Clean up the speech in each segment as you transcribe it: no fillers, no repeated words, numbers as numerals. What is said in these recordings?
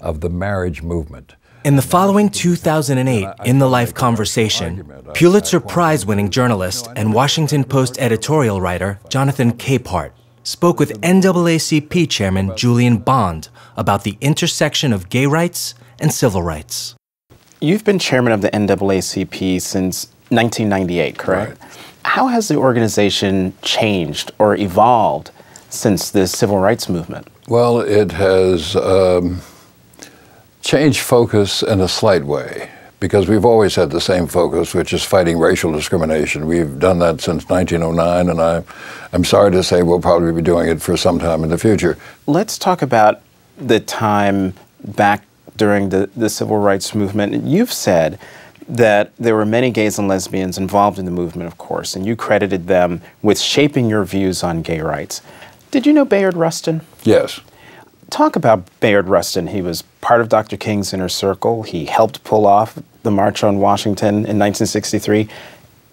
of the marriage movement. In the following 2008 In the Life conversation, Pulitzer Prize-winning journalist and Washington Post editorial writer Jonathan Capehart spoke with NAACP Chairman Julian Bond about the intersection of gay rights and civil rights. You've been chairman of the NAACP since 1998, correct? Right. How has the organization changed or evolved since the civil rights movement? Well, it has changed focus in a slight way, because we've always had the same focus, which is fighting racial discrimination. We've done that since 1909, and I'm sorry to say we'll probably be doing it for some time in the future. Let's talk about the time back during the civil rights movement. You've said that there were many gays and lesbians involved in the movement, of course, and you credited them with shaping your views on gay rights. Did you know Bayard Rustin? Yes. Talk about Bayard Rustin. He was part of Dr. King's inner circle. He helped pull off the March on Washington in 1963,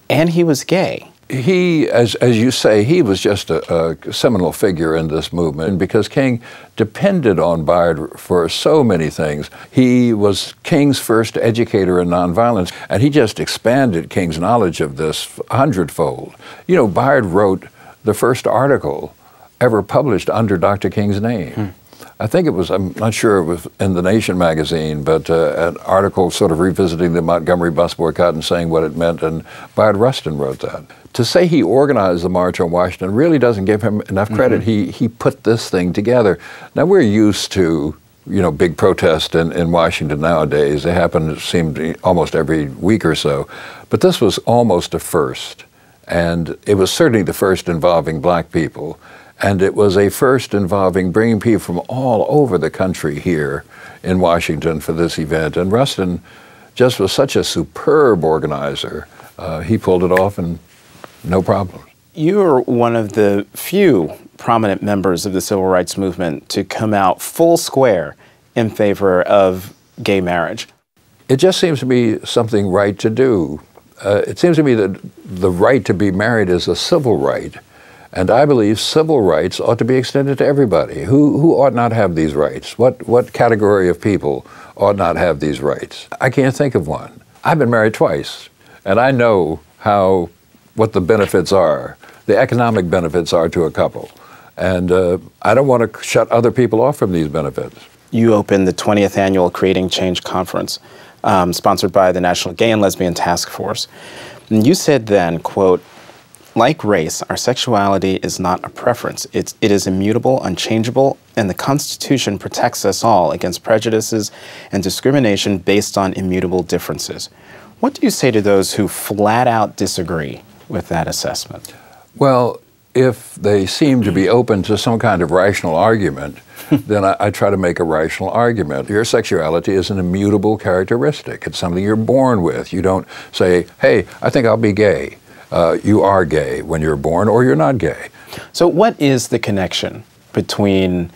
and he was gay. He, as you say, he was just a seminal figure in this movement because King depended on Bayard for so many things. He was King's first educator in nonviolence, and he just expanded King's knowledge of this 100-fold. You know, Bayard wrote the first article ever published under Dr. King's name. I think it was, I'm not sure it was in The Nation magazine, but an article sort of revisiting the Montgomery bus boycott and saying what it meant, and Bayard Rustin wrote that. To say he organized the March on Washington really doesn't give him enough credit. He put this thing together. Now, we're used to, you know, big protests in Washington nowadays. They happen, it seemed, almost every week or so. But this was almost a first, and it was certainly the first involving black people. And it was a first involving bringing people from all over the country here in Washington for this event. And Rustin just was such a superb organizer. He pulled it off and no problem. You are one of the few prominent members of the civil rights movement to come out full square in favor of gay marriage. It just seems to be something right to do. It seems to me that the right to be married is a civil right. And I believe civil rights ought to be extended to everybody. Who ought not have these rights? What category of people ought not have these rights? I can't think of one. I've been married twice, and I know what the benefits are, the economic benefits are to a couple. And I don't want to shut other people off from these benefits. You opened the 20th Annual Creating Change Conference, sponsored by the National Gay and Lesbian Task Force. And you said then, quote, "Like race, our sexuality is not a preference. It is immutable, unchangeable, and the Constitution protects us all against prejudices and discrimination based on immutable differences." What do you say to those who flat out disagree with that assessment? Well, if they seem to be open to some kind of rational argument, then I try to make a rational argument. Your sexuality is an immutable characteristic. It's something you're born with. You don't say, hey, I think I'll be gay. You are gay when you're born, or you're not gay. So what is the connection between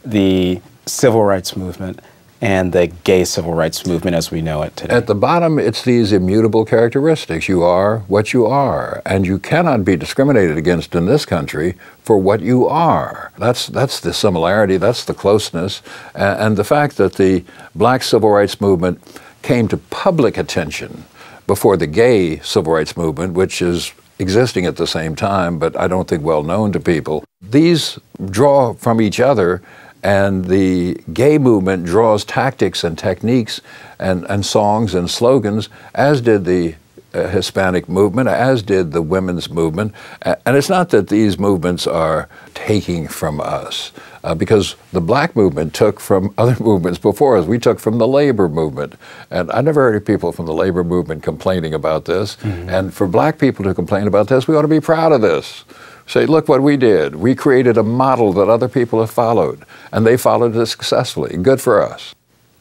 the civil rights movement and the gay civil rights movement as we know it today? At the bottom, it's these immutable characteristics. You are what you are, and you cannot be discriminated against in this country for what you are. That's the similarity, that's the closeness, and the fact that the black civil rights movement came to public attention before the gay civil rights movement, which is existing at the same time, but I don't think well known to people. These draw from each other, and the gay movement draws tactics and techniques and songs and slogans, as did the Hispanic movement, as did the women's movement. And it's not that these movements are taking from us, because the black movement took from other movements before us. We took from the labor movement. And I never heard of people from the labor movement complaining about this. And for black people to complain about this, we ought to be proud of this. Say, look what we did. We created a model that other people have followed, and they followed it successfully. Good for us.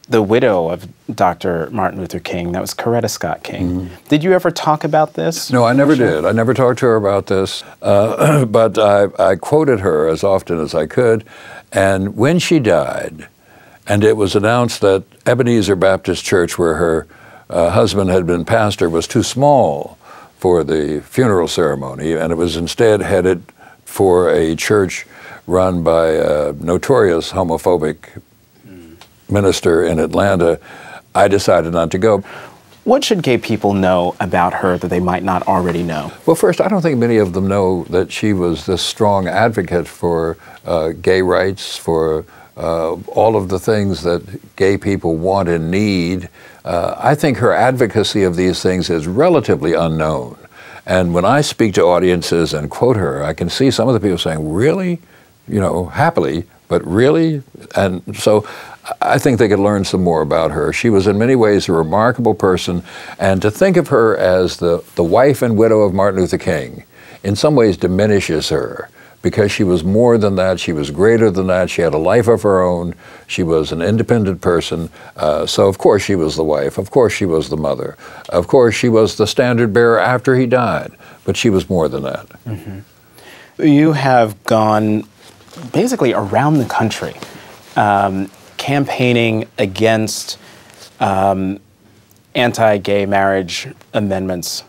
The widow of Dr. Martin Luther King, that was Coretta Scott King. Did you ever talk about this? No, I never did. I never talked to her about this, but I quoted her as often as I could. And when she died, and it was announced that Ebenezer Baptist Church, where her husband had been pastor, was too small for the funeral ceremony, and it was instead headed for a church run by a notorious homophobic minister in Atlanta, I decided not to go. What should gay people know about her that they might not already know? Well, first, I don't think many of them know that she was this strong advocate for gay rights, for all of the things that gay people want and need. I think her advocacy of these things is relatively unknown. And when I speak to audiences and quote her, I can see some of the people saying, really? You know, happily, but really? And so I think they could learn some more about her. She was in many ways a remarkable person, and to think of her as the wife and widow of Martin Luther King in some ways diminishes her, because she was more than that, she was greater than that, she had a life of her own, she was an independent person, so of course she was the wife, of course she was the mother, of course she was the standard bearer after he died, but she was more than that. Mm-hmm. You have gone basically around the country campaigning against anti-gay marriage amendments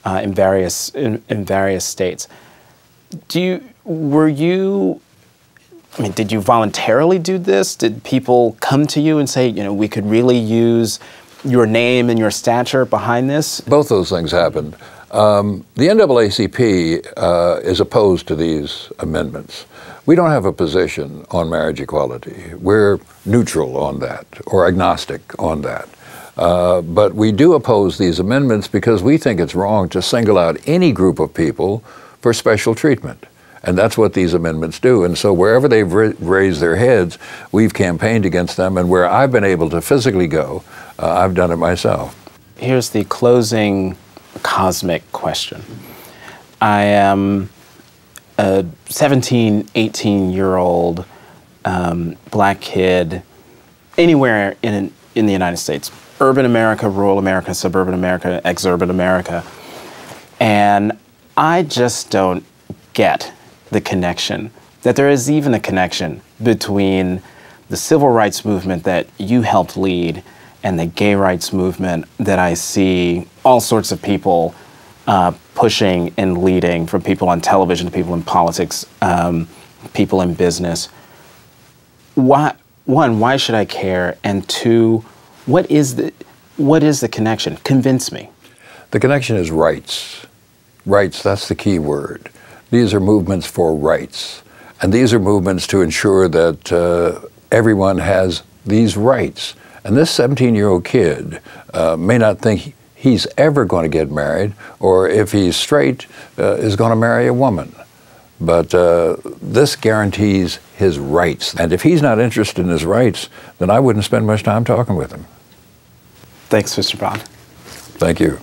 in various states. Did you voluntarily do this? Did people come to you and say, you know, we could really use your name and your stature behind this? Both those things happened. The NAACP is opposed to these amendments. We don't have a position on marriage equality. We're neutral on that, or agnostic on that. But we do oppose these amendments because we think it's wrong to single out any group of people for special treatment. And that's what these amendments do. And so wherever they've raised their heads, we've campaigned against them. And where I've been able to physically go, I've done it myself. Here's the closing cosmic question. I am a 17, 18-year-old black kid anywhere in the United States. Urban America, rural America, suburban America, exurban America. And I just don't get the connection, that there is even a connection between the civil rights movement that you helped lead and the gay rights movement that I see all sorts of people pushing and leading, from people on television to people in politics, people in business. One, why should I care? And two, what is the connection? Convince me. The connection is rights. Rights, that's the key word. These are movements for rights. And these are movements to ensure that everyone has these rights. And this 17-year-old kid may not think he's ever going to get married, or if he's straight, is going to marry a woman. But this guarantees his rights. And if he's not interested in his rights, then I wouldn't spend much time talking with him. Thanks, Mr. Bond. Thank you.